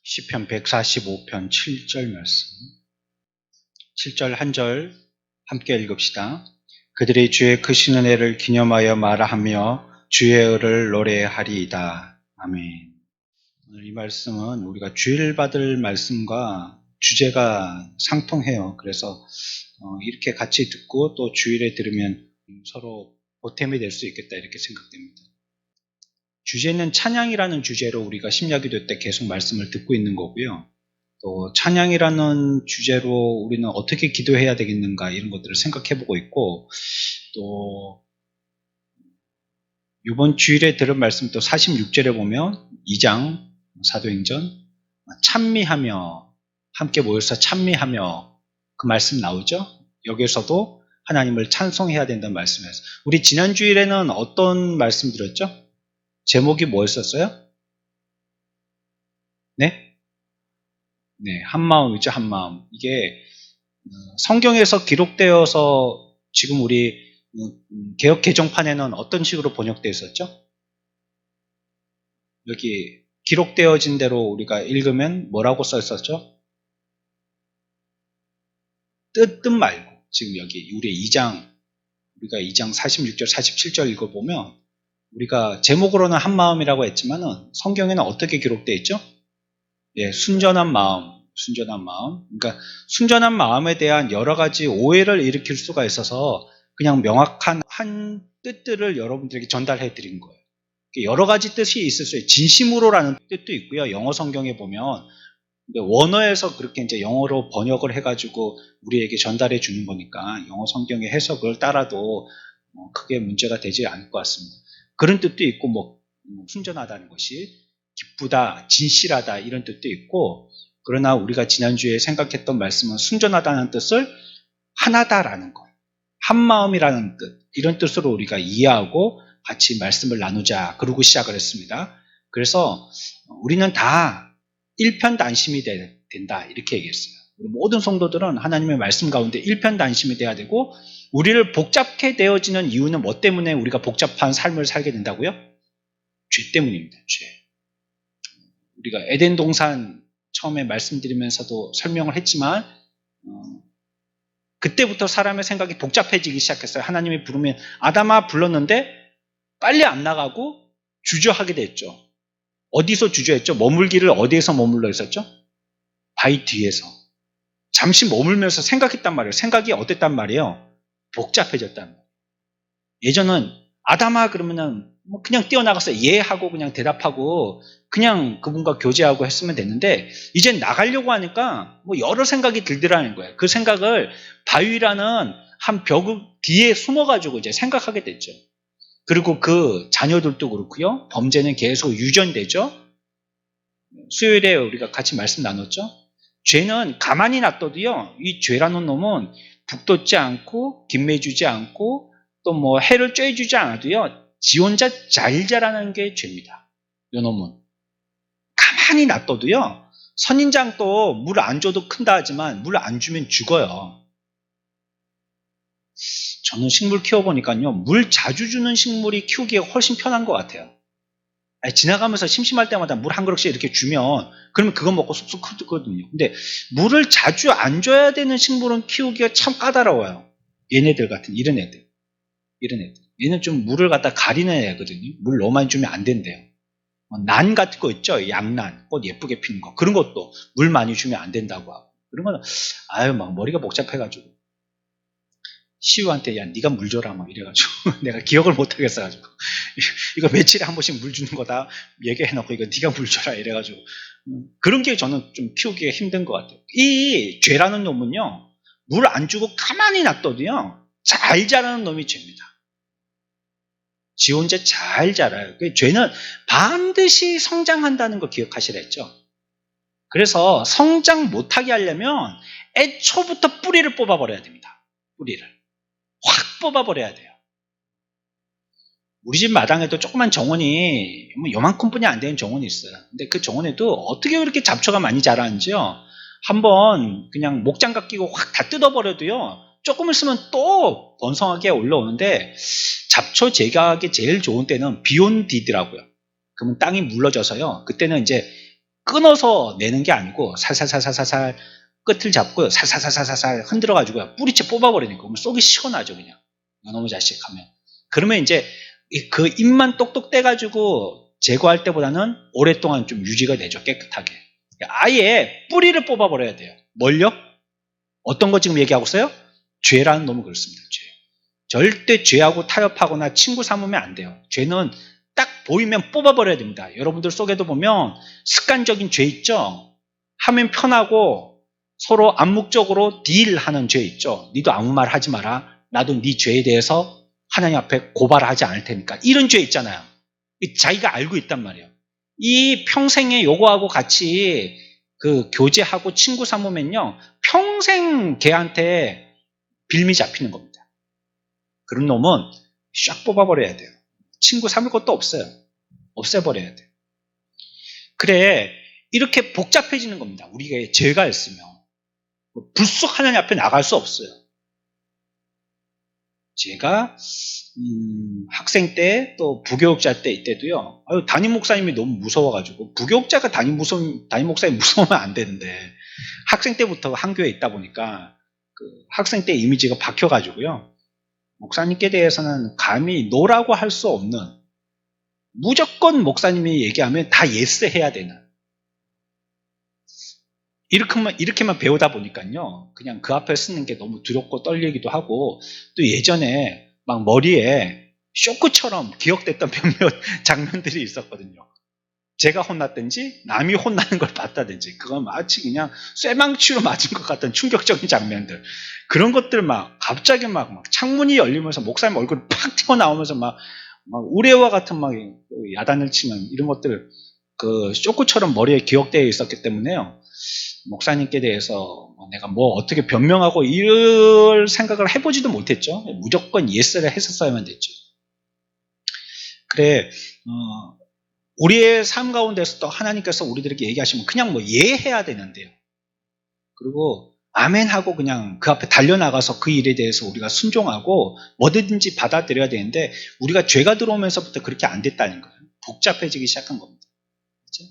시편 145편 7절 말씀. 7절 한 절 함께 읽읍시다. 그들이 주의 크신 은혜를 기념하여 말하며 주의 의를 노래하리이다. 아멘. 오늘 이 말씀은 우리가 주일 받을 말씀과 주제가 상통해요. 그래서 이렇게 같이 듣고 또 주일에 들으면 서로 보탬이 될 수 있겠다 이렇게 생각됩니다. 주제는 찬양이라는 주제로 우리가 심야기도 때 계속 말씀을 듣고 있는 거고요. 또 찬양이라는 주제로 우리는 어떻게 기도해야 되겠는가 이런 것들을 생각해보고 있고, 또 이번 주일에 들은 말씀 또 46절에 보면 2장 사도행전 찬미하며 함께 모여서 찬미하며 그 말씀 나오죠. 여기서도 하나님을 찬송해야 된다는 말씀에서 우리 지난 주일에는 어떤 말씀 드렸죠? 제목이 뭐였었어요? 네? 네, 한마음이죠, 한마음. 이게 성경에서 기록되어서 지금 우리 개역 개정판에는 어떤 식으로 번역되어 있었죠? 여기 기록되어진 대로 우리가 읽으면 뭐라고 써 있었죠? 뜻 말고 지금 여기 우리 우리가 2장 46절, 47절 읽어보면 우리가 제목으로는 한마음이라고 했지만은 성경에는 어떻게 기록되어 있죠? 예, 순전한 마음. 그러니까 순전한 마음에 대한 여러 가지 오해를 일으킬 수가 있어서 그냥 명확한 한 뜻들을 여러분들에게 전달해 드린 거예요. 여러 가지 뜻이 있을 수 있어요. 진심으로라는 뜻도 있고요. 영어 성경에 보면 원어에서 그렇게 이제 영어로 번역을 해가지고 우리에게 전달해 주는 거니까 영어 성경의 해석을 따라도 크게 문제가 되지 않을 것 같습니다. 그런 뜻도 있고, 순전하다는 것이 기쁘다, 진실하다 이런 뜻도 있고, 그러나 우리가 지난주에 생각했던 말씀은 순전하다는 뜻을 하나다라는 것, 한마음이라는 뜻, 이런 뜻으로 우리가 이해하고 같이 말씀을 나누자 그러고 시작을 했습니다. 그래서 우리는 다 일편단심이 된다 이렇게 얘기했어요. 우리 모든 성도들은 하나님의 말씀 가운데 일편단심이 돼야 되고, 우리를 복잡게 되어지는 이유는 뭐 때문에 우리가 복잡한 삶을 살게 된다고요? 죄 때문입니다. 죄. 우리가 에덴 동산 처음에 말씀드리면서도 설명을 했지만 그때부터 사람의 생각이 복잡해지기 시작했어요. 하나님이 부르면 아담아 불렀는데 빨리 안 나가고 주저하게 됐죠. 어디서 주저했죠? 머물기를 어디에서 머물러 있었죠? 바위 뒤에서. 잠시 머물면서 생각했단 말이에요. 생각이 어땠단 말이에요? 복잡해졌단 말이에요. 예전은 아담아 그러면은 그냥 뛰어나가서 예 하고 그냥 대답하고 그냥 그분과 교제하고 했으면 됐는데, 이젠 나가려고 하니까 여러 생각이 들더라는 거예요. 그 생각을 바위라는 한 벽 뒤에 숨어가지고 이제 생각하게 됐죠. 그리고 그 자녀들도 그렇고요. 범죄는 계속 유전되죠. 수요일에 우리가 같이 말씀 나눴죠. 죄는 가만히 놔둬도요, 이 죄라는 놈은 북돋지 않고 김매주지 않고 또 해를 쬐주지 않아도요, 지 혼자 잘 자라는 게 죄입니다. 이 놈은 가만히 놔둬도요, 선인장도 물 안 줘도 큰다 하지만 물 안 주면 죽어요. 저는 식물 키워보니까요, 물 자주 주는 식물이 키우기가 훨씬 편한 것 같아요. 지나가면서 심심할 때마다 물 한 그릇씩 이렇게 주면 그러면 그거 먹고 쑥쑥 크거든요. 근데 물을 자주 안 줘야 되는 식물은 키우기가 참 까다로워요. 얘네들 같은 이런 애들. 얘는 좀 물을 갖다 가리는 애거든요. 물 너무 많이 주면 안 된대요. 난 같은 거 있죠. 양난, 꽃 예쁘게 피는 거. 그런 것도 물 많이 주면 안 된다고 하고. 그런 거는 막 머리가 복잡해가지고 시우한테 야 네가 물 줘라 막 이래가지고 내가 기억을 못 하겠어가지고 이거 며칠에 한 번씩 물 주는 거다 얘기해놓고 이거 네가 물 줘라 이래가지고 그런 게 저는 좀 키우기가 힘든 것 같아요. 이 죄라는 놈은요, 물 안 주고 가만히 놔둬도요 잘 자라는 놈이 죄입니다. 지 혼자 잘 자라요. 죄는 반드시 성장한다는 거 기억하시라 했죠. 그래서 성장 못하게 하려면 애초부터 뿌리를 뽑아버려야 됩니다. 뿌리를 확 뽑아버려야 돼요. 우리 집 마당에도 조그만 정원이 요만큼뿐이 안 되는 정원이 있어요. 근데 그 정원에도 어떻게 그렇게 잡초가 많이 자라는지요. 한번 그냥 목장갑 끼고 확 다 뜯어버려도요, 조금 있으면 또 번성하게 올라오는데, 잡초 제거하기 제일 좋은 때는 비온 뒤더라고요. 그러면 땅이 물러져서요, 그때는 이제 끊어서 내는 게 아니고 살살살살살살 끝을 잡고 살살살살살 흔들어가지고 뿌리채 뽑아버리니까 그러면 속이 시원하죠 그냥. 이놈의 자식 하면. 그러면 이제 그 잎만 똑똑 떼가지고 제거할 때보다는 오랫동안 좀 유지가 되죠. 깨끗하게. 아예 뿌리를 뽑아버려야 돼요. 뭘요? 어떤 거 지금 얘기하고 있어요? 죄라는 놈은 그렇습니다. 죄. 절대 죄하고 타협하거나 친구 삼으면 안 돼요. 죄는 딱 보이면 뽑아버려야 됩니다. 여러분들 속에도 보면 습관적인 죄 있죠? 하면 편하고 서로 암묵적으로 딜하는 죄 있죠? 니도 아무 말 하지 마라. 나도 네 죄에 대해서 하나님 앞에 고발하지 않을 테니까. 이런 죄 있잖아요. 자기가 알고 있단 말이에요. 이 평생에 요거하고 같이 그 교제하고 친구 삼으면요. 평생 걔한테 빌미 잡히는 겁니다. 그런 놈은 샥 뽑아버려야 돼요. 친구 삼을 것도 없어요. 없애버려야 돼요. 그래, 이렇게 복잡해지는 겁니다. 우리가 죄가 있으면. 불쑥 하나님 앞에 나갈 수 없어요. 제가 학생 때 또 부교육자 때 이때도요. 담임 목사님이 너무 무서워가지고 부교육자가 담임 목사님 무서우면 안 되는데 학생 때부터 한 교회에 있다 보니까 그 학생 때 이미지가 박혀가지고요. 목사님께 대해서는 감히 노라고 할 수 없는 무조건 목사님이 얘기하면 다 예스 해야 되는 이렇게만 배우다 보니까요. 그냥 그 앞에 쓰는 게 너무 두렵고 떨리기도 하고 또 예전에 막 머리에 쇼크처럼 기억됐던 몇몇 장면들이 있었거든요. 제가 혼났든지 남이 혼나는 걸 봤다든지 그건 마치 그냥 쇠망치로 맞은 것 같은 충격적인 장면들 그런 것들 막 갑자기 막 창문이 열리면서 목사님 얼굴이 팍 튀어나오면서 막 우레와 같은 막 야단을 치는 이런 것들 그 쇼크처럼 머리에 기억되어 있었기 때문에요. 목사님께 대해서 내가 뭐 어떻게 변명하고 이럴 생각을 해보지도 못했죠. 무조건 예스를 했었어야만 됐죠. 그래 우리의 삶 가운데서도 하나님께서 우리들에게 얘기하시면 그냥 뭐 예해야 되는데요. 그리고 아멘하고 그냥 그 앞에 달려나가서 그 일에 대해서 우리가 순종하고 뭐든지 받아들여야 되는데 우리가 죄가 들어오면서부터 그렇게 안 됐다는 거예요. 복잡해지기 시작한 겁니다. 그렇죠?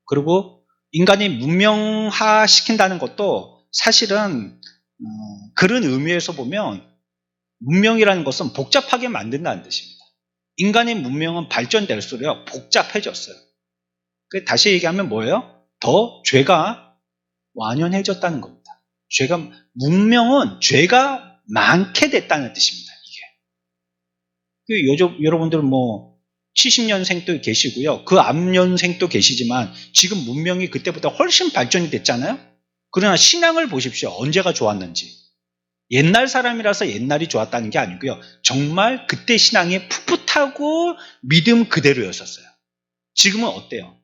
그리고 인간이 문명화시킨다는 것도 사실은 그런 의미에서 보면 문명이라는 것은 복잡하게 만든다는 뜻입니다. 인간의 문명은 발전될수록 복잡해졌어요. 다시 얘기하면 뭐예요? 더 죄가 완연해졌다는 겁니다. 문명은 죄가 많게 됐다는 뜻입니다. 이게. 여러분들 뭐 70년생도 계시고요. 그 앞년생도 계시지만 지금 문명이 그때보다 훨씬 발전이 됐잖아요. 그러나 신앙을 보십시오. 언제가 좋았는지. 옛날 사람이라서 옛날이 좋았다는 게 아니고요. 정말 그때 신앙이 풋풋하고 믿음 그대로였었어요. 지금은 어때요?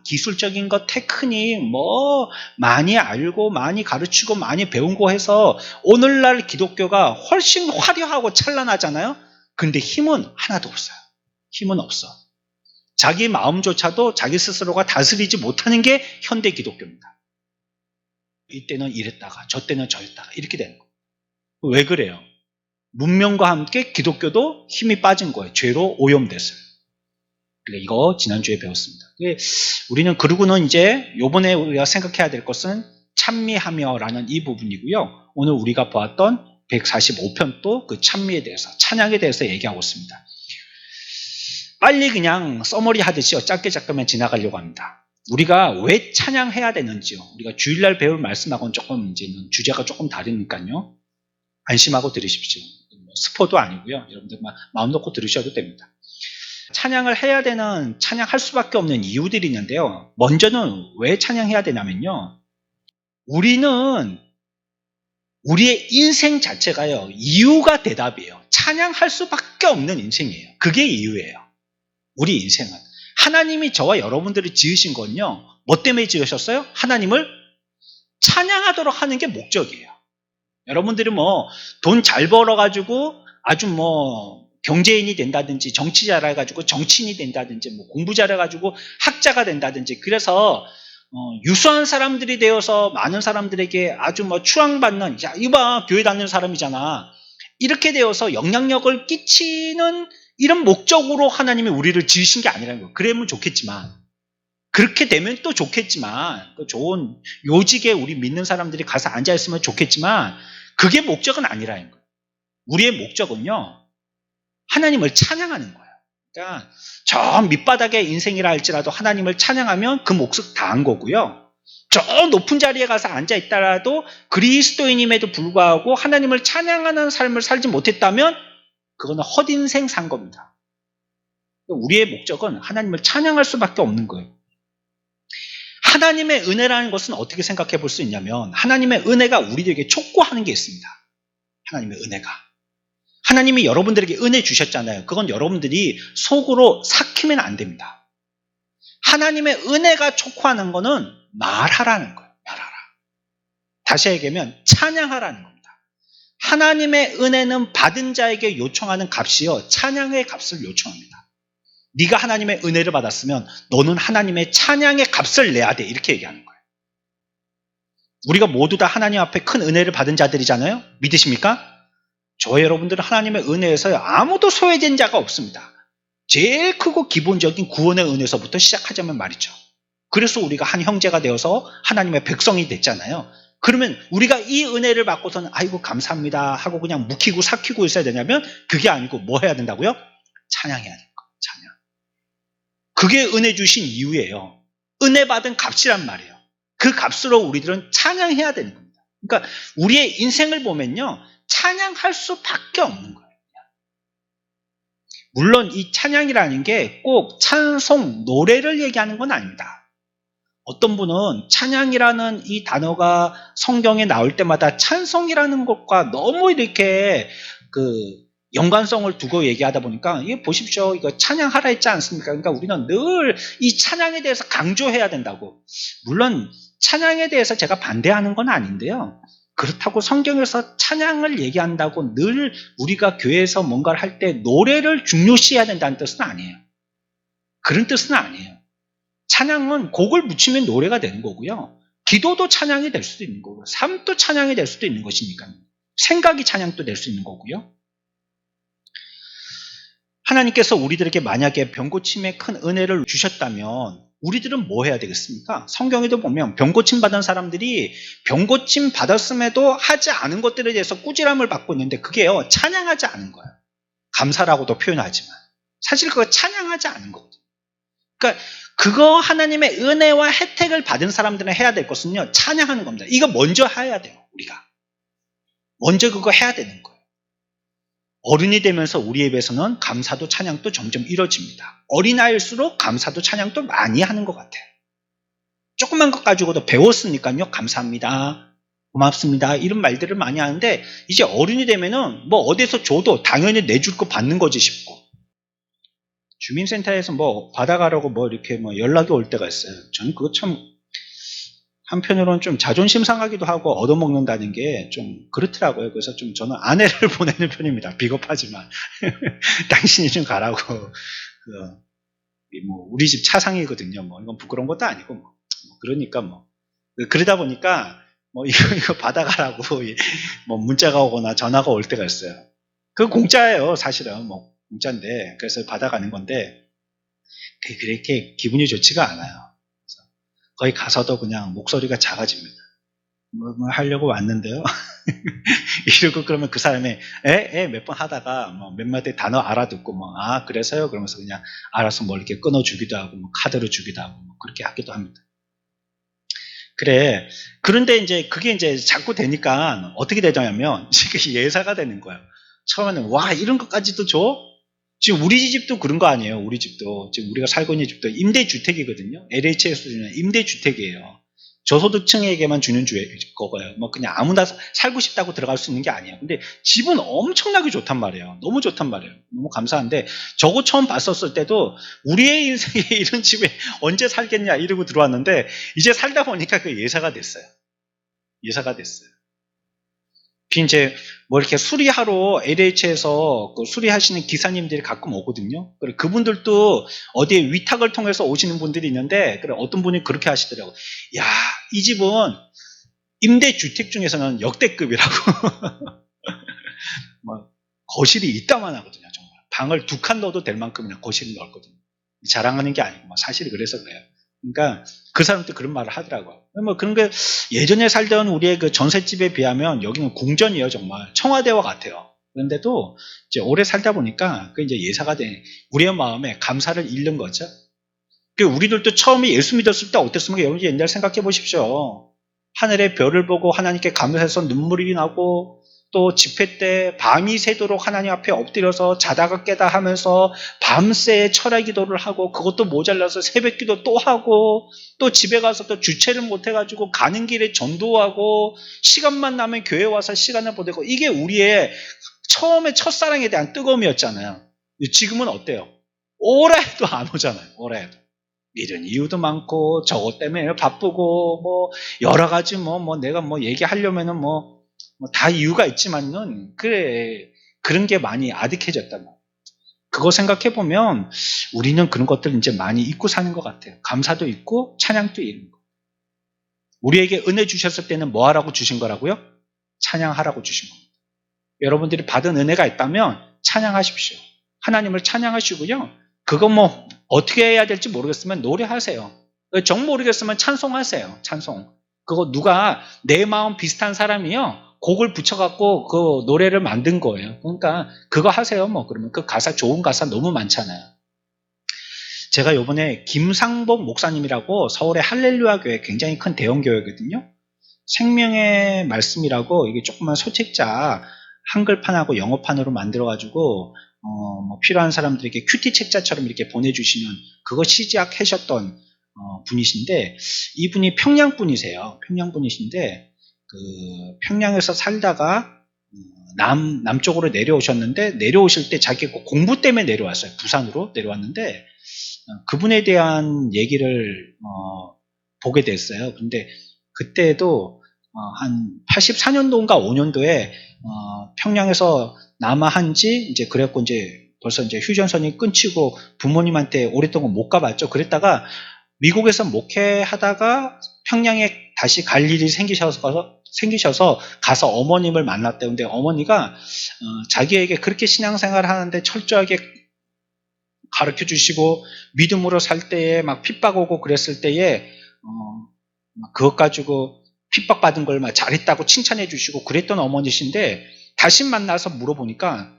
기술적인 거 테크닉 뭐 많이 알고 많이 가르치고 많이 배운 거 해서 오늘날 기독교가 훨씬 화려하고 찬란하잖아요. 근데 힘은 하나도 없어요. 힘은 없어. 자기 마음조차도 자기 스스로가 다스리지 못하는 게 현대 기독교입니다. 이때는 이랬다가 저 때는 저랬다가 이렇게 되는 거예요. 왜 그래요? 문명과 함께 기독교도 힘이 빠진 거예요. 죄로 오염됐어요. 그러니까 이거 지난주에 배웠습니다. 우리는 그러고는 이제 요번에 우리가 생각해야 될 것은 찬미하며라는 이 부분이고요. 오늘 우리가 보았던 145편도 그 찬미에 대해서 찬양에 대해서 얘기하고 있습니다. 빨리 그냥 써머리 하듯이 짧게 지나가려고 합니다. 우리가 왜 찬양해야 되는지요. 우리가 주일날 배울 말씀하고는 조금 이제는 주제가 조금 다르니까요. 안심하고 들으십시오. 스포도 아니고요. 여러분들 마음 놓고 들으셔도 됩니다. 찬양을 해야 되는, 찬양할 수밖에 없는 이유들이 있는데요. 먼저는 왜 찬양해야 되냐면요. 우리는 우리의 인생 자체가요. 이유가 대답이에요. 찬양할 수밖에 없는 인생이에요. 그게 이유예요. 우리 인생은. 하나님이 저와 여러분들을 지으신 건요. 뭐 때문에 지으셨어요? 하나님을 찬양하도록 하는 게 목적이에요. 여러분들이 뭐 돈 잘 벌어가지고 아주 뭐 경제인이 된다든지 정치 잘해가지고 정치인이 된다든지 뭐 공부 잘해가지고 학자가 된다든지 그래서 유수한 사람들이 되어서 많은 사람들에게 아주 뭐 추앙받는 야 이봐 교회 다니는 사람이잖아 이렇게 되어서 영향력을 끼치는 이런 목적으로 하나님이 우리를 지으신 게 아니라는 거예요. 그러면 좋겠지만 그렇게 되면 또 좋겠지만, 또 좋은 요직에 우리 믿는 사람들이 가서 앉아있으면 좋겠지만, 그게 목적은 아니라는 거예요. 우리의 목적은요, 하나님을 찬양하는 거예요. 그러니까 저 밑바닥의 인생이라 할지라도 하나님을 찬양하면 그 몫을 다한 거고요. 저 높은 자리에 가서 앉아있다라도 그리스도인임에도 불구하고 하나님을 찬양하는 삶을 살지 못했다면 그거는 헛인생 산 겁니다. 우리의 목적은 하나님을 찬양할 수밖에 없는 거예요. 하나님의 은혜라는 것은 어떻게 생각해 볼 수 있냐면 하나님의 은혜가 우리에게 촉구하는 게 있습니다. 하나님의 은혜가. 하나님이 여러분들에게 은혜 주셨잖아요. 그건 여러분들이 속으로 삭히면 안 됩니다. 하나님의 은혜가 촉구하는 거는 말하라는 거예요. 말하라. 다시 얘기하면 찬양하라는 겁니다. 하나님의 은혜는 받은 자에게 요청하는 값이요. 찬양의 값을 요청합니다. 네가 하나님의 은혜를 받았으면 너는 하나님의 찬양의 값을 내야 돼. 이렇게 얘기하는 거예요. 우리가 모두 다 하나님 앞에 큰 은혜를 받은 자들이잖아요. 믿으십니까? 저 여러분들은 하나님의 은혜에서 아무도 소외된 자가 없습니다. 제일 크고 기본적인 구원의 은혜에서부터 시작하자면 말이죠. 그래서 우리가 한 형제가 되어서 하나님의 백성이 됐잖아요. 그러면 우리가 이 은혜를 받고서는 아이고 감사합니다 하고 그냥 묵히고 삭히고 있어야 되냐면 그게 아니고 뭐 해야 된다고요? 찬양해야 되는 거예요. 찬양. 그게 은혜 주신 이유예요. 은혜 받은 값이란 말이에요. 그 값으로 우리들은 찬양해야 되는 겁니다. 그러니까 우리의 인생을 보면요. 찬양할 수밖에 없는 거예요. 물론 이 찬양이라는 게 꼭 찬송, 노래를 얘기하는 건 아닙니다. 어떤 분은 찬양이라는 이 단어가 성경에 나올 때마다 찬송이라는 것과 너무 이렇게 연관성을 두고 얘기하다 보니까 이게 보십시오. 이거 찬양하라 했지 않습니까? 그러니까 우리는 늘 이 찬양에 대해서 강조해야 된다고. 물론 찬양에 대해서 제가 반대하는 건 아닌데요. 그렇다고 성경에서 찬양을 얘기한다고 늘 우리가 교회에서 뭔가를 할 때 노래를 중요시해야 된다는 뜻은 아니에요. 그런 뜻은 아니에요. 찬양은 곡을 붙이면 노래가 되는 거고요. 기도도 찬양이 될 수도 있는 거고요. 삶도 찬양이 될 수도 있는 것이니까요. 생각이 찬양도 될 수 있는 거고요. 하나님께서 우리들에게 만약에 병고침에 큰 은혜를 주셨다면 우리들은 뭐 해야 되겠습니까? 성경에도 보면 병고침 받은 사람들이 병고침 받았음에도 하지 않은 것들에 대해서 꾸지람을 받고 있는데 그게요. 찬양하지 않은 거예요. 감사라고도 표현하지만 사실 그거 찬양하지 않은 거거든요. 그러니까 그거 하나님의 은혜와 혜택을 받은 사람들은 해야 될 것은요. 찬양하는 겁니다. 이거 먼저 해야 돼요. 우리가. 먼저 그거 해야 되는 거예요. 어른이 되면서 우리 입에서는 감사도 찬양도 점점 이뤄집니다. 어린아이일수록 감사도 찬양도 많이 하는 것 같아요. 조그만 것 가지고도 배웠으니까요. 감사합니다. 고맙습니다. 이런 말들을 많이 하는데 이제 어른이 되면은 뭐 어디서 줘도 당연히 내줄 거 받는 거지 싶고 주민센터에서 뭐 받아가라고 뭐 이렇게 뭐 연락이 올 때가 있어요. 저는 그거 참 한편으로는 좀 자존심 상하기도 하고 얻어먹는다는 게 좀 그렇더라고요. 그래서 좀 저는 아내를 보내는 편입니다. 비겁하지만 당신이 좀 가라고. 뭐 우리 집 차상이거든요. 뭐 이건 부끄러운 것도 아니고 뭐 그러니까 뭐 그러다 보니까 뭐 이거 받아가라고 뭐 문자가 오거나 전화가 올 때가 있어요. 그거 공짜예요. 사실은 뭐 공짜인데 그래서 받아가는 건데 그렇게 기분이 좋지가 않아요. 거기 가서도 그냥 목소리가 작아집니다. 뭐 하려고 왔는데요. 이러고 그러면 그 사람이 몇 번 하다가 뭐 몇 마디 단어 알아듣고 뭐 그래서요 그러면서 그냥 알아서 뭐 이렇게 끊어주기도 하고 뭐 카드로 주기도 하고 뭐 그렇게 하기도 합니다. 그래. 그런데 이제 그게 이제 자꾸 되니까 어떻게 되냐면 지금 예사가 되는 거예요. 처음에는 와 이런 것까지도 줘? 지금 우리 집도 그런 거 아니에요. 우리 집도 지금 우리가 살고 있는 집도 임대주택이거든요. LH에서 주는 임대주택이에요. 저소득층에게만 주는 거고요. 뭐 그냥 아무나 살고 싶다고 들어갈 수 있는 게 아니에요. 근데 집은 엄청나게 좋단 말이에요. 너무 좋단 말이에요. 너무 감사한데 저거 처음 봤었을 때도 우리의 인생에 이런 집에 언제 살겠냐 이러고 들어왔는데 이제 살다 보니까 그 예사가 됐어요. 예사가 됐어요. 이제 뭐 이렇게 수리하러 LH에서 그 수리하시는 기사님들이 가끔 오거든요. 그래 그분들도 어디에 위탁을 통해서 오시는 분들이 있는데 그래 어떤 분이 그렇게 하시더라고. 야, 이 집은 임대주택 중에서는 역대급이라고. 뭐 거실이 이따만 하거든요. 정말 방을 2칸 넣어도 될 만큼이나 거실이 넓거든요. 자랑하는 게 아니고 사실이 그래서 그래요. 그러니까 그 사람도 그런 말을 하더라고요. 뭐 그런 게 예전에 살던 우리의 그 전셋집에 비하면 여기는 궁전이에요. 정말 청와대와 같아요. 그런데도 이제 오래 살다 보니까 그 이제 예사가 된 우리의 마음에 감사를 잃는 거죠. 그 우리들도 처음에 예수 믿었을 때 어땠습니까? 여러분 옛날 생각해 보십시오. 하늘의 별을 보고 하나님께 감사해서 눈물이 나고 또 집회 때 밤이 새도록 하나님 앞에 엎드려서 자다가 깨다 하면서 밤새 철야 기도를 하고 그것도 모자라서 새벽 기도 또 하고 또 집에 가서 또 주체를 못해가지고 가는 길에 전도하고 시간만 나면 교회 와서 시간을 보내고 이게 우리의 처음에 첫사랑에 대한 뜨거움이었잖아요. 지금은 어때요? 오래 해도 안 오잖아요. 오래 해도. 이런 이유도 많고 저것 때문에 바쁘고 뭐 여러 가지 뭐 내가 뭐 얘기하려면은 뭐 다 이유가 있지만은 그래 그런 게 많이 아득해졌단 말이에요. 그거 생각해 보면 우리는 그런 것들을 이제 많이 잊고 사는 것 같아요. 감사도 있고 찬양도 있는 거. 우리에게 은혜 주셨을 때는 뭐 하라고 주신 거라고요? 찬양하라고 주신 겁니다. 여러분들이 받은 은혜가 있다면 찬양하십시오. 하나님을 찬양하시고요. 그거 뭐 어떻게 해야 될지 모르겠으면 노래하세요. 정 모르겠으면 찬송하세요. 찬송. 그거 누가 내 마음 비슷한 사람이요. 곡을 붙여갖고 그 노래를 만든 거예요. 그러니까 그거 하세요. 뭐 그러면 그 가사 좋은 가사 너무 많잖아요. 제가 요번에 김상복 목사님이라고 서울의 할렐루야 교회 굉장히 큰 대형 교회거든요. 생명의 말씀이라고 이게 조그만 소책자 한글판하고 영어판으로 만들어가지고 뭐 필요한 사람들에게 큐티 책자처럼 이렇게 보내주시는 그거 시작하셨던 분이신데 이분이 평양 분이세요. 평양 분이신데 그 평양에서 살다가 남쪽으로 내려오셨는데 내려오실 때 자기 공부 때문에 내려왔어요. 부산으로 내려왔는데 그분에 대한 얘기를 보게 됐어요. 근데 그때도 한 84년도인가 5년도에 평양에서 남아한지 이제 그랬고 이제 벌써 이제 휴전선이 끊치고 부모님한테 오랫동안 못 가봤죠. 그랬다가 미국에서 목회하다가 평양에 다시 갈 일이 생기셔서 가서 어머님을 만났대요. 근데 어머니가 자기에게 그렇게 신앙생활을 하는데 철저하게 가르쳐 주시고 믿음으로 살 때에 막 핍박 오고 그랬을 때에 그것 가지고 핍박받은 걸 막 잘했다고 칭찬해 주시고 그랬던 어머니신데 다시 만나서 물어보니까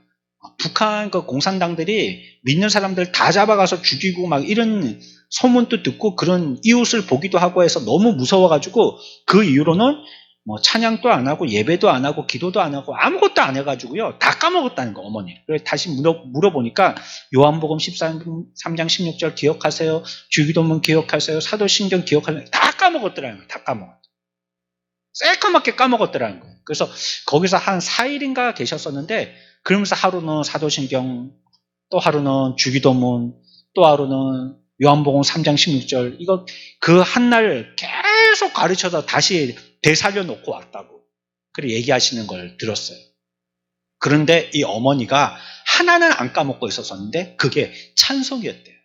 북한 그 공산당들이 믿는 사람들 다 잡아가서 죽이고 막 이런 소문도 듣고 그런 이웃을 보기도 하고 해서 너무 무서워가지고 그 이후로는 뭐 찬양도 안 하고 예배도 안 하고 기도도 안 하고 아무것도 안 해가지고요. 다 까먹었다는 거 어머니. 그래서 다시 물어보니까 요한복음 13장 16절 기억하세요. 주기도문 기억하세요. 사도신경 기억하세요. 다 까먹었더라는 거예요. 다 까먹었어요. 새까맣게 까먹었더라는 거예요. 그래서 거기서 한 4일인가 계셨었는데 그러면서 하루는 사도신경, 또 하루는 주기도문, 또 하루는 요한복음 3장 16절 이거 그 한날 계속 가르쳐서 다시 되살려 놓고 왔다고 그렇게 얘기하시는 걸 들었어요. 그런데 이 어머니가 하나는 안 까먹고 있었었는데 그게 찬송이었대요.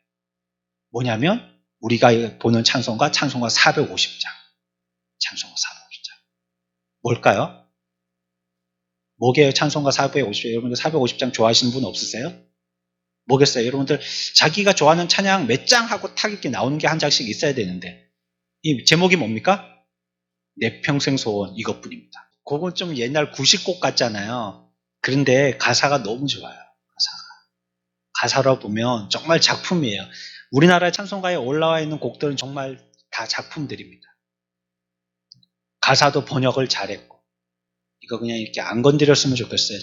뭐냐면 우리가 보는 찬송가 450장. 찬송가 450장. 뭘까요? 뭐게요? 찬송가 450장. 여러분들 450장 좋아하시는 분 없으세요? 뭐겠어요? 여러분들 자기가 좋아하는 찬양 몇 장 하고 탁 이렇게 나오는 게 한 장씩 있어야 되는데 이 제목이 뭡니까? 내 평생 소원 이것뿐입니다. 그건 좀 옛날 구식곡 같잖아요. 그런데 가사가 너무 좋아요. 가사로 보면 정말 작품이에요. 우리나라 찬송가에 올라와 있는 곡들은 정말 다 작품들입니다. 가사도 번역을 잘했고 이거 그냥 이렇게 안 건드렸으면 좋겠어요.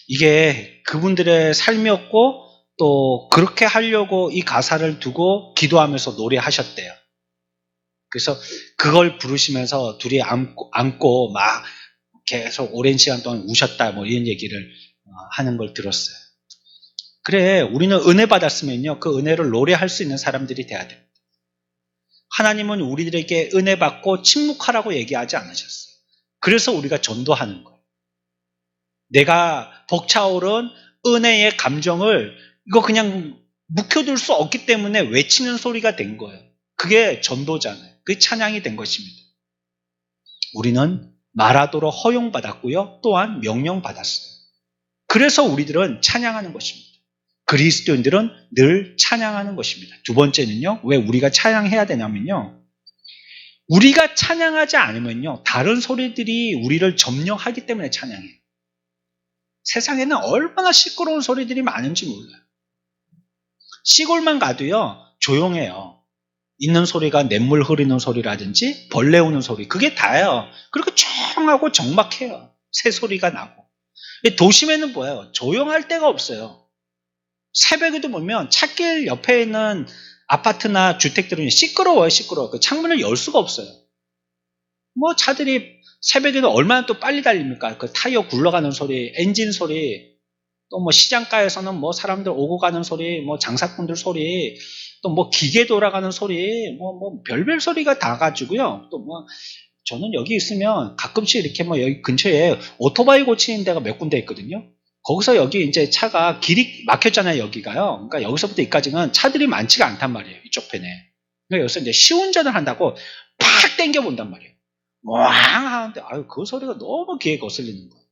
이게 그분들의 삶이었고 또 그렇게 하려고 이 가사를 두고 기도하면서 노래하셨대요. 그래서 그걸 부르시면서 둘이 안고 막 계속 오랜 시간 동안 우셨다 뭐 이런 얘기를 하는 걸 들었어요. 그래 우리는 은혜 받았으면요 그 은혜를 노래할 수 있는 사람들이 돼야 됩니다. 하나님은 우리들에게 은혜 받고 침묵하라고 얘기하지 않으셨어요. 그래서 우리가 전도하는 거예요. 내가 벅차오른 은혜의 감정을 이거 그냥 묵혀둘 수 없기 때문에 외치는 소리가 된 거예요. 그게 전도잖아요. 그게 찬양이 된 것입니다. 우리는 말하도록 허용받았고요. 또한 명령받았어요. 그래서 우리들은 찬양하는 것입니다. 그리스도인들은 늘 찬양하는 것입니다. 두 번째는요. 왜 우리가 찬양해야 되냐면요. 우리가 찬양하지 않으면요. 다른 소리들이 우리를 점령하기 때문에 찬양해요. 세상에는 얼마나 시끄러운 소리들이 많은지 몰라요. 시골만 가도요. 조용해요. 있는 소리가 냇물 흐르는 소리라든지 벌레 우는 소리 그게 다예요. 그리고 조용하고 적막해요. 새소리가 나고. 도심에는 뭐예요? 조용할 데가 없어요. 새벽에도 보면 찻길 옆에 있는 아파트나 주택들은 시끄러워요. 시끄러워. 그 창문을 열 수가 없어요. 뭐 차들이 새벽에도 얼마나 또 빨리 달립니까? 그 타이어 굴러가는 소리, 엔진 소리, 또 뭐 시장가에서는 뭐 사람들 오고 가는 소리, 뭐 장사꾼들 소리, 또 뭐 기계 돌아가는 소리, 뭐 별별 소리가 다 가지고요. 또 뭐 저는 여기 있으면 가끔씩 이렇게 뭐 여기 근처에 오토바이 고치는 데가 몇 군데 있거든요. 거기서 여기 이제 차가 길이 막혔잖아요, 여기가요. 그러니까 여기서부터 여기까지는 차들이 많지가 않단 말이에요, 이쪽 편에. 그러니까 여기서 이제 시운전을 한다고 팍 땡겨본단 말이에요. 왕 하는데, 아유, 그 소리가 너무 귀에 거슬리는 거예요.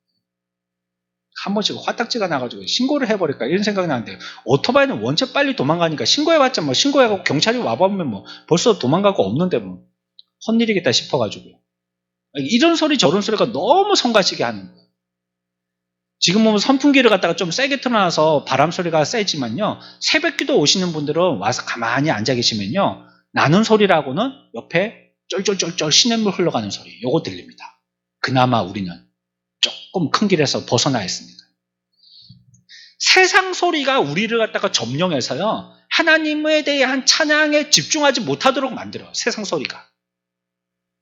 한 번씩 화딱지가 나가지고 신고를 해버릴까 이런 생각이 나는데, 오토바이는 원체 빨리 도망가니까 신고해봤자 뭐 신고해가고 경찰이 와보면 뭐 벌써 도망가고 없는데 뭐 헛일이겠다 싶어가지고요. 이런 소리 저런 소리가 너무 성가시게 하는 거예요. 지금 보면 선풍기를 갖다가 좀 세게 틀어놔서 바람 소리가 세지만요. 새벽기도 오시는 분들은 와서 가만히 앉아 계시면요. 나는 소리라고는 옆에 쫄쫄쫄쫄 시냇물 흘러가는 소리 요거 들립니다. 그나마 우리는 조금 큰 길에서 벗어나 있습니다. 세상 소리가 우리를 갖다가 점령해서요. 하나님에 대한 찬양에 집중하지 못하도록 만들어요. 세상 소리가.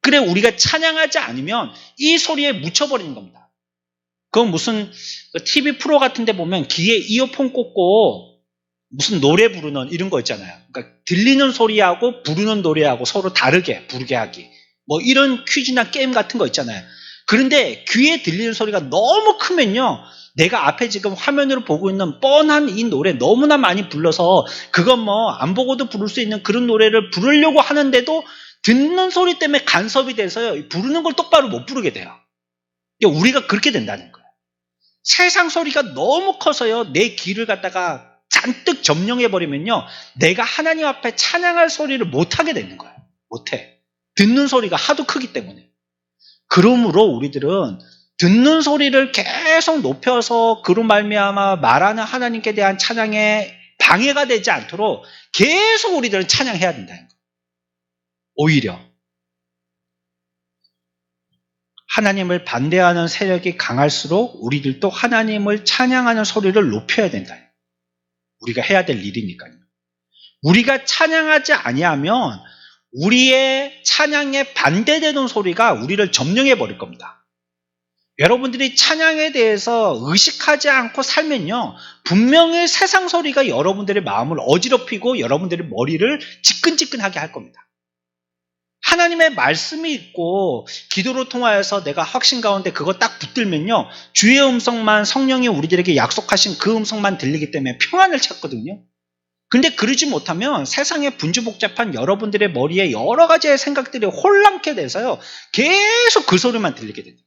그래 우리가 찬양하지 않으면 이 소리에 묻혀버리는 겁니다. 그건 무슨 TV 프로 같은 데 보면 귀에 이어폰 꽂고 무슨 노래 부르는 이런 거 있잖아요. 그러니까 들리는 소리하고 부르는 노래하고 서로 다르게 부르게 하기. 뭐 이런 퀴즈나 게임 같은 거 있잖아요. 그런데 귀에 들리는 소리가 너무 크면요. 내가 앞에 지금 화면으로 보고 있는 뻔한 이 노래 너무나 많이 불러서 그건 뭐 안 보고도 부를 수 있는 그런 노래를 부르려고 하는데도 듣는 소리 때문에 간섭이 돼서요. 부르는 걸 똑바로 못 부르게 돼요. 우리가 그렇게 된다는 거예요. 세상 소리가 너무 커서요. 내 귀를 갖다가 잔뜩 점령해버리면요. 내가 하나님 앞에 찬양할 소리를 못하게 되는 거예요. 못해. 듣는 소리가 하도 크기 때문에. 그러므로 우리들은 듣는 소리를 계속 높여서 그로 말미암아 말하는 하나님께 대한 찬양에 방해가 되지 않도록 계속 우리들은 찬양해야 된다는 거예요. 오히려 하나님을 반대하는 세력이 강할수록 우리들도 하나님을 찬양하는 소리를 높여야 된다. 우리가 해야 될 일이니까요. 우리가 찬양하지 아니하면 우리의 찬양에 반대되는 소리가 우리를 점령해 버릴 겁니다. 여러분들이 찬양에 대해서 의식하지 않고 살면요. 분명히 세상 소리가 여러분들의 마음을 어지럽히고 여러분들의 머리를 지끈지끈하게 할 겁니다. 하나님의 말씀이 있고 기도로 통하여서 내가 확신 가운데 그거 딱 붙들면요. 주의 음성만 성령이 우리들에게 약속하신 그 음성만 들리기 때문에 평안을 찾거든요. 근데 그러지 못하면 세상에 분주복잡한 여러분들의 머리에 여러 가지의 생각들이 혼란케 돼서요. 계속 그 소리만 들리게 됩니다.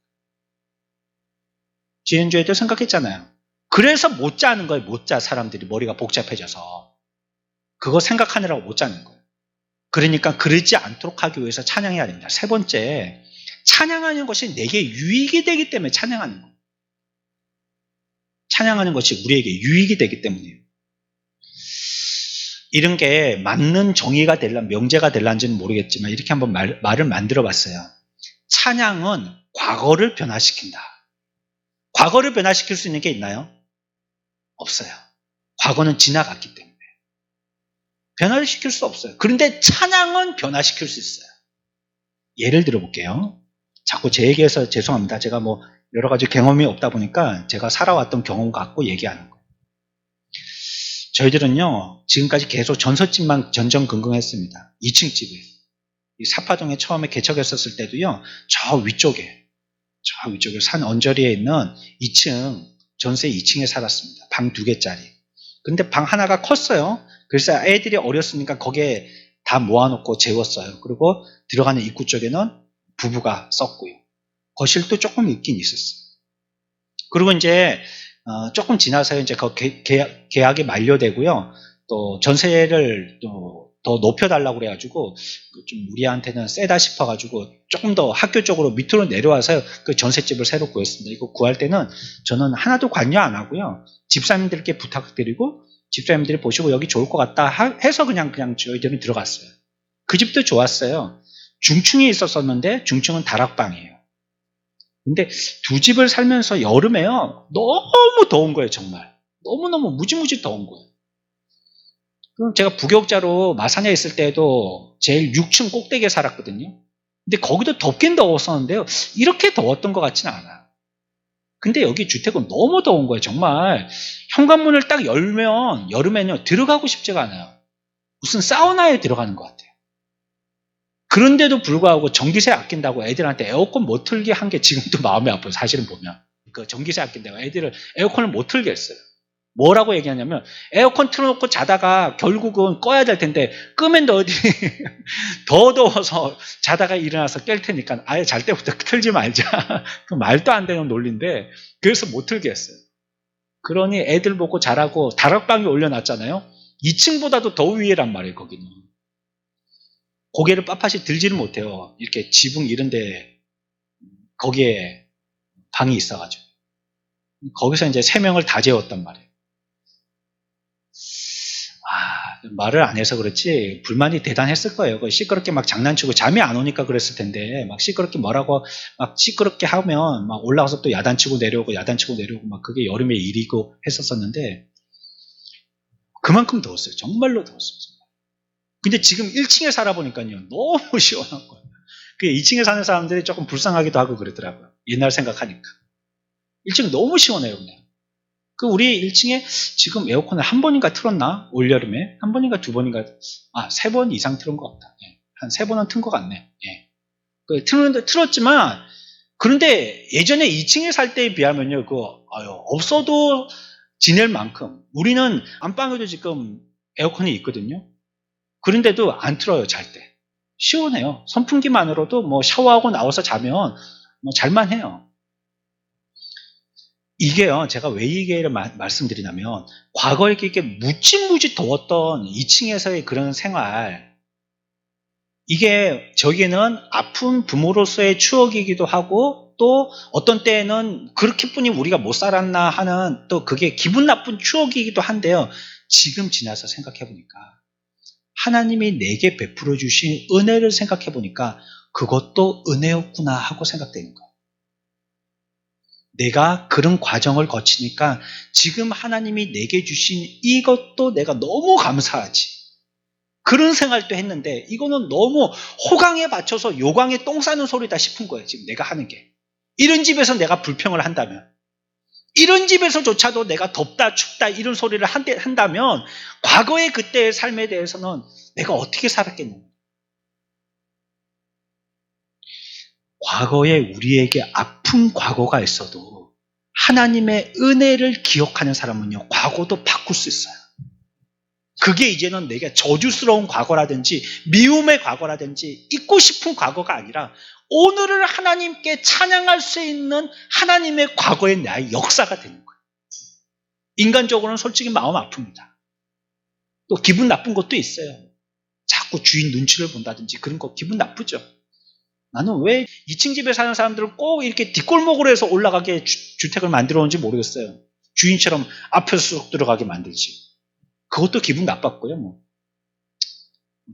지난주에도 생각했잖아요. 그래서 못 자는 거예요. 못 자 사람들이 머리가 복잡해져서. 그거 생각하느라고 못 자는 거예요. 그러니까 그러지 않도록 하기 위해서 찬양해야 됩니다. 세 번째, 찬양하는 것이 내게 유익이 되기 때문에 찬양하는 거예요. 찬양하는 것이 우리에게 유익이 되기 때문이에요. 이런 게 맞는 정의가 될라, 명제가 될란지는 모르겠지만 이렇게 한번 말을 만들어 봤어요. 찬양은 과거를 변화시킨다. 과거를 변화시킬 수 있는 게 있나요? 없어요. 과거는 지나갔기 때문에. 변화를 시킬 수 없어요. 그런데 찬양은 변화시킬 수 있어요. 예를 들어볼게요. 자꾸 제 얘기해서 죄송합니다. 제가 뭐 여러 가지 경험이 없다 보니까 제가 살아왔던 경험 갖고 얘기하는 거예요. 저희들은요. 지금까지 계속 전셋집만 전전긍긍했습니다. 2층 집에. 이 사파동에 처음에 개척했었을 때도요. 저 위쪽에 산 언저리에 있는 2층 전세 2층에 살았습니다. 방 2개짜리. 근데 방 하나가 컸어요. 그래서 애들이 어렸으니까 거기에 다 모아놓고 재웠어요. 그리고 들어가는 입구 쪽에는 부부가 썼고요. 거실도 조금 있긴 있었어요. 그리고 이제 조금 지나서 이제 그 계약이 만료되고요. 또 전세를 또 더 높여달라고 그래가지고 좀 우리한테는 세다 싶어가지고 조금 더 학교 쪽으로 밑으로 내려와서 그 전셋집을 새로 구했습니다. 이거 구할 때는 저는 하나도 관여 안 하고요. 집사님들께 부탁드리고 집사님들이 보시고 여기 좋을 것 같다 해서 그냥 저희들은 들어갔어요. 그 집도 좋았어요. 중층이 있었었는데 중층은 다락방이에요. 근데 두 집을 살면서 여름에요. 너무 더운 거예요, 정말. 너무너무 무지무지 더운 거예요. 그럼 제가 부교육자로 마산에 있을 때도 제일 6층 꼭대기에 살았거든요. 근데 거기도 덥긴 더웠었는데요. 이렇게 더웠던 것 같지는 않아요. 근데 여기 주택은 너무 더운 거예요, 정말. 현관문을 딱 열면 여름에는 들어가고 싶지가 않아요. 무슨 사우나에 들어가는 것 같아요. 그런데도 불구하고 전기세 아낀다고 애들한테 에어컨 못 틀게 한 게 지금도 마음이 아파요. 사실은 보면. 그 전기세 아낀다고 애들을 에어컨을 못 틀게 했어요. 뭐라고 얘기하냐면 에어컨 틀어놓고 자다가 결국은 꺼야 될 텐데 끄면 너 어디 더 더워서 자다가 일어나서 깰 테니까 아예 잘 때부터 틀지 말자. 그 말도 안 되는 논리인데 그래서 못 틀게 했어요. 그러니 애들 보고 자라고 다락방에 올려놨잖아요. 2층보다도 더 위에란 말이에요. 거기는. 고개를 빳빳이 들지를 못해요. 이렇게 지붕 이런데 거기에 방이 있어가지고 거기서 이제 3명을 다 재웠단 말이에요. 말을 안 해서 그렇지 불만이 대단했을 거예요. 시끄럽게 막 장난치고 잠이 안 오니까 그랬을 텐데 막 시끄럽게 뭐라고 막 시끄럽게 하면 막 올라가서 또 야단치고 내려오고 막 그게 여름의 일이고 했었었는데 그만큼 더웠어요. 정말로 더웠어요. 근데 지금 1층에 살아보니까요 너무 시원한 거예요. 그 2층에 사는 사람들이 조금 불쌍하기도 하고 그러더라고요. 옛날 생각하니까 1층 너무 시원해요. 그냥. 그 우리 1층에 지금 에어컨을 한 번인가 틀었나? 올여름에 한 번인가 두 번인가 3번 이상 틀은 것 같다. 예. 한 3번은 튼 것 같네. 예. 그 틀었지만 그런데 예전에 2층에 살 때에 비하면요 없어도 지낼 만큼 우리는 안방에도 지금 에어컨이 있거든요. 그런데도 안 틀어요. 잘 때 시원해요. 선풍기만으로도 뭐 샤워하고 나와서 자면 뭐 잘만 해요. 이게요, 제가 왜 이 얘기를 말씀드리냐면, 과거에 이렇게 무지무지 더웠던 2층에서의 그런 생활, 이게 저에게는 아픈 부모로서의 추억이기도 하고, 또 어떤 때에는 그렇게뿐이 우리가 못 살았나 하는 또 그게 기분 나쁜 추억이기도 한데요. 지금 지나서 생각해보니까, 하나님이 내게 베풀어 주신 은혜를 생각해보니까, 그것도 은혜였구나 하고 생각되는 거예요. 내가 그런 과정을 거치니까 지금 하나님이 내게 주신 이것도 내가 너무 감사하지. 그런 생활도 했는데 이거는 너무 호강에 받쳐서 요강에 똥 싸는 소리다 싶은 거예요. 지금 내가 하는 게. 이런 집에서 내가 불평을 한다면, 이런 집에서조차도 내가 덥다 춥다 이런 소리를 한다면 과거의 그때의 삶에 대해서는 내가 어떻게 살았겠느냐. 과거에 우리에게 아픈 과거가 있어도 하나님의 은혜를 기억하는 사람은요, 과거도 바꿀 수 있어요. 그게 이제는 내게 저주스러운 과거라든지 미움의 과거라든지 잊고 싶은 과거가 아니라 오늘을 하나님께 찬양할 수 있는 하나님의 과거의 나의 역사가 되는 거예요. 인간적으로는 솔직히 마음 아픕니다. 또 기분 나쁜 것도 있어요. 자꾸 주인 눈치를 본다든지 그런 거 기분 나쁘죠. 나는 왜 2층 집에 사는 사람들은 꼭 이렇게 뒷골목으로 해서 올라가게 주택을 만들어 놓은지 모르겠어요. 주인처럼 앞에서 쑥 들어가게 만들지. 그것도 기분 나빴고요. 뭐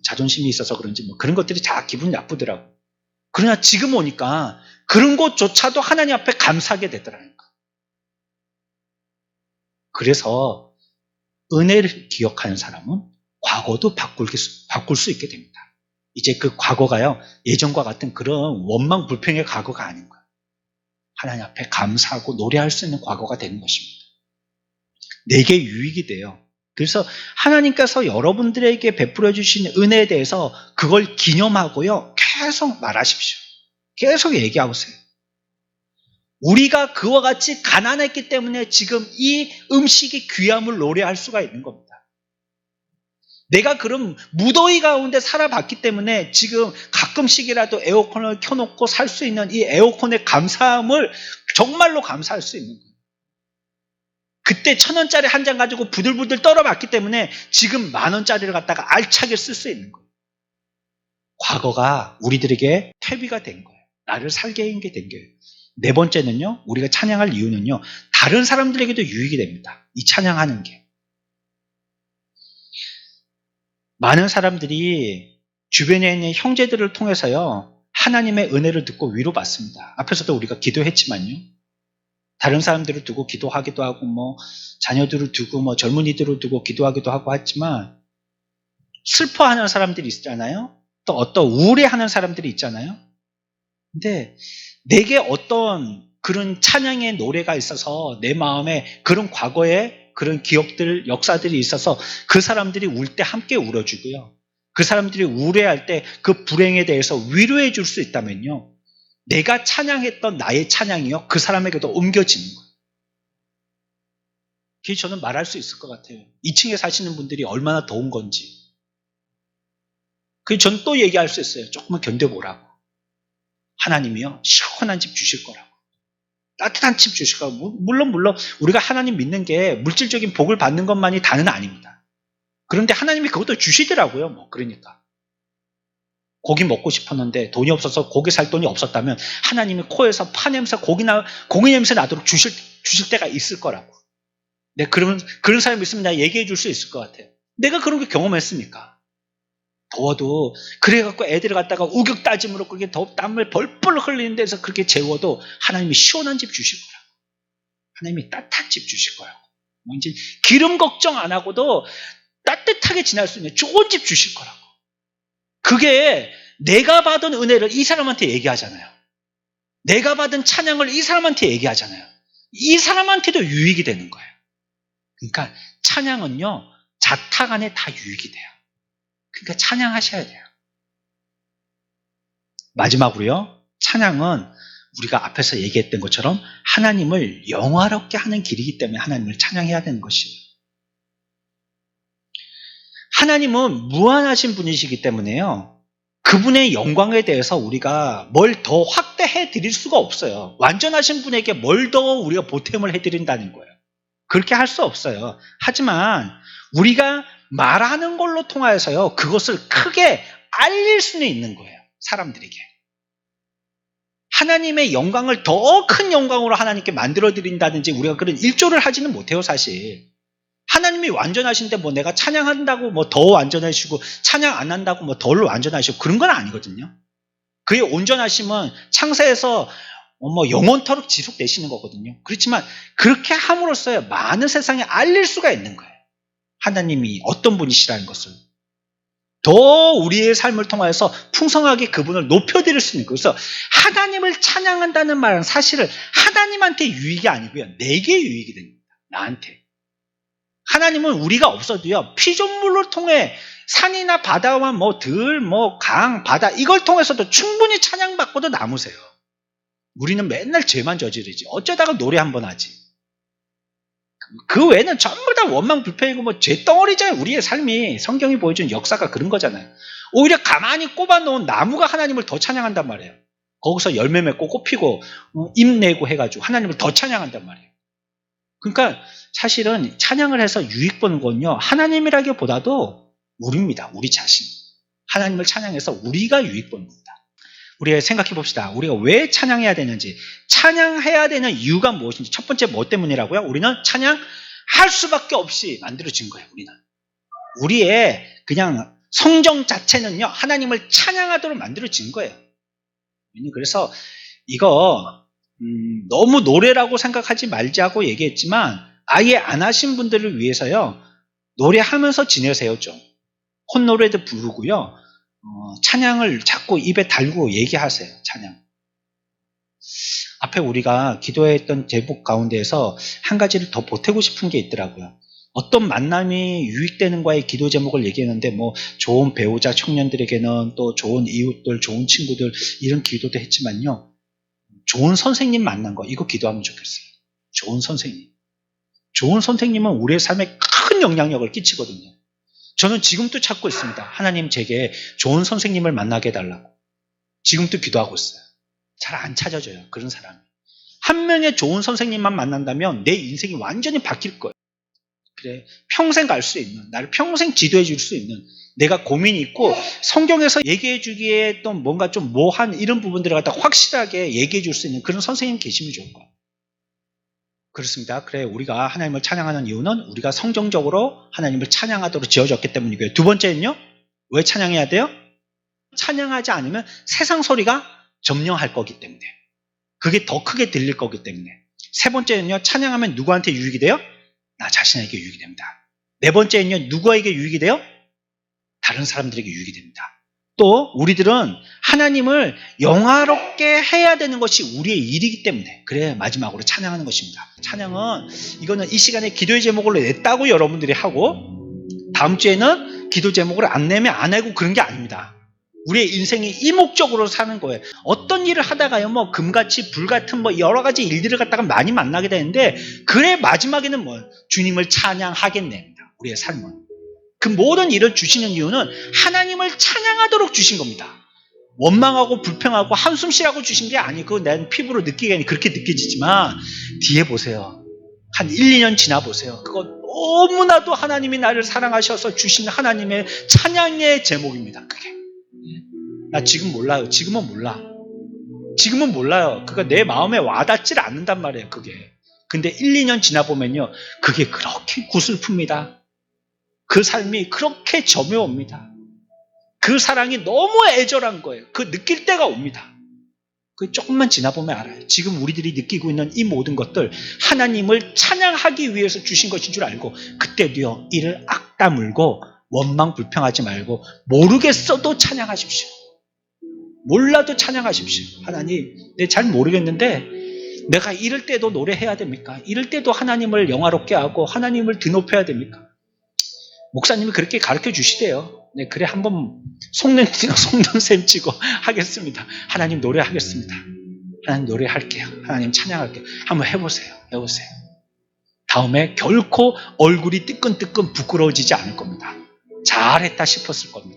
자존심이 있어서 그런지 뭐 그런 것들이 다 기분 나쁘더라고. 그러나 지금 오니까 그런 것조차도 하나님 앞에 감사하게 되더라니까. 그래서 은혜를 기억하는 사람은 과거도 바꿀 수 있게 됩니다. 이제 그 과거가요, 예전과 같은 그런 원망 불평의 과거가 아닌 거예요. 하나님 앞에 감사하고 노래할 수 있는 과거가 되는 것입니다. 내게 유익이 돼요. 그래서 하나님께서 여러분들에게 베풀어 주신 은혜에 대해서 그걸 기념하고요, 계속 말하십시오. 계속 얘기하세요. 우리가 그와 같이 가난했기 때문에 지금 이 음식이 귀함을 노래할 수가 있는 겁니다. 내가 그런 무더위 가운데 살아봤기 때문에 지금 가끔씩이라도 에어컨을 켜놓고 살 수 있는 이 에어컨의 감사함을 정말로 감사할 수 있는 거예요. 그때 1,000원짜리 한 장 가지고 부들부들 떨어봤기 때문에 지금 10,000원짜리를 갖다가 알차게 쓸 수 있는 거예요. 과거가 우리들에게 퇴비가 된 거예요. 나를 살게 한 게 된 거예요. 네 번째는요, 우리가 찬양할 이유는요, 다른 사람들에게도 유익이 됩니다. 이 찬양하는 게. 많은 사람들이 주변에 있는 형제들을 통해서요, 하나님의 은혜를 듣고 위로받습니다. 앞에서도 우리가 기도했지만요. 다른 사람들을 두고 기도하기도 하고, 자녀들을 두고, 젊은이들을 두고 기도하기도 하고 했지만, 슬퍼하는 사람들이 있잖아요. 또 어떤 우울해하는 사람들이 있잖아요. 근데 내게 어떤 그런 찬양의 노래가 있어서 내 마음에 그런 과거의 그런 기억들, 역사들이 있어서 그 사람들이 울 때 함께 울어주고요. 그 사람들이 우울해할 때 그 불행에 대해서 위로해 줄 수 있다면요. 내가 찬양했던 나의 찬양이요. 그 사람에게도 옮겨지는 거예요. 그게 저는 말할 수 있을 것 같아요. 2층에 사시는 분들이 얼마나 더운 건지. 그게 저는 또 얘기할 수 있어요. 조금만 견뎌보라고. 하나님이요. 시원한 집 주실 거라고. 따뜻한 집 주실 거라고. 물론 우리가 하나님 믿는 게 물질적인 복을 받는 것만이 다는 아닙니다. 그런데 하나님이 그것도 주시더라고요. 그러니까. 고기 먹고 싶었는데 돈이 없어서 고기 살 돈이 없었다면 하나님이 코에서 파 냄새, 고기 냄새 나도록 주실 때가 있을 거라고. 네, 그러면 그런 사람이 있으면 내가 얘기해 줄 수 있을 것 같아요. 내가 그런 게 경험했으니까. 더워도 그래갖고 애들을 갖다가 우격다짐으로 그렇게 땀을 벌벌 흘리는 데서 그렇게 재워도 하나님이 시원한 집 주실 거라고. 하나님이 따뜻한 집 주실 거라고. 이제 기름 걱정 안 하고도 따뜻하게 지날 수 있는 좋은 집 주실 거라고. 그게 내가 받은 은혜를 이 사람한테 얘기하잖아요. 내가 받은 찬양을 이 사람한테 얘기하잖아요. 이 사람한테도 유익이 되는 거예요. 그러니까 찬양은요, 자탁 안에 다 유익이 돼요. 그러니까 찬양하셔야 돼요. 마지막으로요, 찬양은 우리가 앞에서 얘기했던 것처럼 하나님을 영화롭게 하는 길이기 때문에 하나님을 찬양해야 되는 것이에요. 하나님은 무한하신 분이시기 때문에요, 그분의 영광에 대해서 우리가 뭘 더 확대해 드릴 수가 없어요. 완전하신 분에게 뭘 더 우리가 보탬을 해드린다는 거예요. 그렇게 할 수 없어요. 하지만 우리가 말하는 걸로 통하여서요, 그것을 크게 알릴 수는 있는 거예요. 사람들에게. 하나님의 영광을 더 큰 영광으로 하나님께 만들어드린다든지 우리가 그런 일조를 하지는 못해요, 사실. 하나님이 완전하신데 내가 찬양한다고 더 완전하시고 찬양 안 한다고 덜 완전하시고 그런 건 아니거든요. 그의 온전하심은 창세에서 영원토록 지속되시는 거거든요. 그렇지만 그렇게 함으로써 많은 세상에 알릴 수가 있는 거예요. 하나님이 어떤 분이시라는 것을. 더 우리의 삶을 통하여서 풍성하게 그분을 높여드릴 수 있는 거예요. 그래서 하나님을 찬양한다는 말은 사실은 하나님한테 유익이 아니고요, 내게 유익이 됩니다. 나한테. 하나님은 우리가 없어도요, 피조물을 통해 산이나 바다와 들, 강, 바다 이걸 통해서도 충분히 찬양받고도 남으세요. 우리는 맨날 죄만 저지르지. 어쩌다가 노래 한번 하지. 그 외에는 전부 다 원망불평이고 죄덩어리잖아요. 우리의 삶이. 성경이 보여준 역사가 그런 거잖아요. 오히려 가만히 꼽아놓은 나무가 하나님을 더 찬양한단 말이에요. 거기서 열매 맺고 꽃 피고 잎 내고 해가지고 하나님을 더 찬양한단 말이에요. 그러니까 사실은 찬양을 해서 유익 보는 건요, 하나님이라기보다도 우리입니다. 우리 자신. 하나님을 찬양해서 우리가 유익 보는 겁니다. 우리가 생각해 봅시다. 우리가 왜 찬양해야 되는지, 찬양해야 되는 이유가 무엇인지. 첫 번째 뭐 때문이라고요? 우리는 찬양할 수밖에 없이 만들어진 거예요. 우리의 그냥 성정 자체는요, 하나님을 찬양하도록 만들어진 거예요. 그래서 이거 너무 노래라고 생각하지 말자고 얘기했지만 아예 안 하신 분들을 위해서요, 노래하면서 지내세요. 좀 콧노래도 부르고요, 찬양을 자꾸 입에 달고 얘기하세요. 찬양. 앞에 우리가 기도했던 제목 가운데에서 한 가지를 더 보태고 싶은 게 있더라고요. 어떤 만남이 유익되는 거의 기도 제목을 얘기했는데 좋은 배우자 청년들에게는 또 좋은 이웃들, 좋은 친구들 이런 기도도 했지만요, 좋은 선생님 만난 거 이거 기도하면 좋겠어요. 좋은 선생님. 좋은 선생님은 우리의 삶에 큰 영향력을 끼치거든요. 저는 지금도 찾고 있습니다. 하나님 제게 좋은 선생님을 만나게 해달라고. 지금도 기도하고 있어요. 잘 안 찾아져요. 그런 사람이. 한 명의 좋은 선생님만 만난다면 내 인생이 완전히 바뀔 거예요. 그래, 평생 갈 수 있는, 나를 평생 지도해 줄 수 있는, 내가 고민이 있고 성경에서 얘기해 주기에 또 뭔가 좀 모호한 이런 부분들을 갖다 확실하게 얘기해 줄 수 있는 그런 선생님 계시면 좋을 거예요. 그렇습니다. 그래, 우리가 하나님을 찬양하는 이유는 우리가 성경적으로 하나님을 찬양하도록 지어졌기 때문이고요. 두 번째는요, 왜 찬양해야 돼요? 찬양하지 않으면 세상 소리가 점령할 거기 때문에, 그게 더 크게 들릴 거기 때문에. 세 번째는요, 찬양하면 누구한테 유익이 돼요? 나 자신에게 유익이 됩니다. 네 번째는요, 누구에게 유익이 돼요? 다른 사람들에게 유익이 됩니다. 또 우리들은 하나님을 영화롭게 해야 되는 것이 우리의 일이기 때문에, 그래, 마지막으로 찬양하는 것입니다. 찬양은, 이거는 이 시간에 기도의 제목으로 냈다고 여러분들이 하고 다음 주에는 기도 제목을 안 내면 안 하고 그런 게 아닙니다. 우리의 인생이 이 목적으로 사는 거예요. 어떤 일을 하다가요, 뭐 금같이 불같은 뭐 여러 가지 일들을 갖다가 많이 만나게 되는데, 그래 마지막에는 뭐 주님을 찬양하겠네입니다. 우리의 삶은. 그 모든 일을 주시는 이유는 하나님을 찬양하도록 주신 겁니다. 원망하고 불평하고 한숨 쉬라고 주신 게 아니고, 난 피부로 느끼게 그렇게 느껴지지만 뒤에 보세요. 한 1, 2년 지나 보세요. 그거 너무나도 하나님이 나를 사랑하셔서 주신 하나님의 찬양의 제목입니다. 그게. 나 지금 몰라요. 지금은 몰라. 지금은 몰라요. 그거 내 마음에 와닿질 않는단 말이에요. 그게. 근데 1, 2년 지나 보면요, 그게 그렇게 구슬픕니다. 그 삶이 그렇게 점여옵니다. 그 사랑이 너무 애절한 거예요. 그 느낄 때가 옵니다. 그 조금만 지나보면 알아요. 지금 우리들이 느끼고 있는 이 모든 것들 하나님을 찬양하기 위해서 주신 것인 줄 알고, 그때도요, 이를 악 다물고 원망 불평하지 말고 모르겠어도 찬양하십시오. 몰라도 찬양하십시오. 하나님, 내 잘 모르겠는데 내가 이럴 때도 노래해야 됩니까? 이럴 때도 하나님을 영화롭게 하고 하나님을 드높여야 됩니까? 목사님이 그렇게 가르쳐 주시대요. 네, 그래, 한번 속눈샘 치고 하겠습니다. 하나님 노래하겠습니다. 하나님 노래할게요. 하나님 찬양할게요. 한번 해보세요. 해보세요. 다음에 결코 얼굴이 뜨끈뜨끈 부끄러워지지 않을 겁니다. 잘했다 싶었을 겁니다.